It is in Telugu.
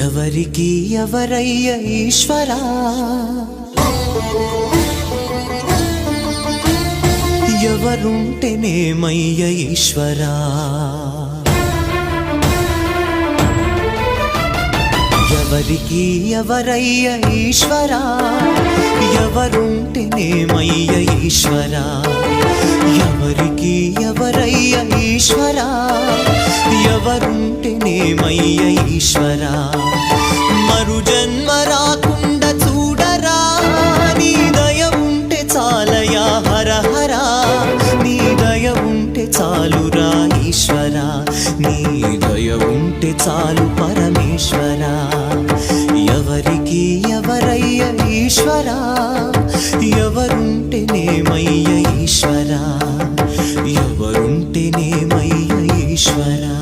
ఎవరికి ఎవరయ్య ఈశ్వరా, ఎవరుంటేనేమయ్య ఈశ్వరా. ఎవరికి ఎవరయ్య ఈశ్వరా, ఎవరుంటేనేమయ్య ఈశ్వరా. ఎవరికి ఎవరయ్య ఈశ్వరా, ఎవరుంటేనేమయ్య ఈశ్వరా. మరు జన్మ రాకుండా చూడరా, నీ దయ ఉంటే చాలయా హర హరా. నీ దయ ఉంటే చాలురా ఈశ్వరా, నీ దయ ఉంటే చాలు పరమేశ్వరా. ఎవరికి ఎవరయ్య ఈశ్వరా, ఎవరుంటేనేమయ్య ఈశ్వరా. ఎవరుంటేనేమయ్య ఈశ్వరా.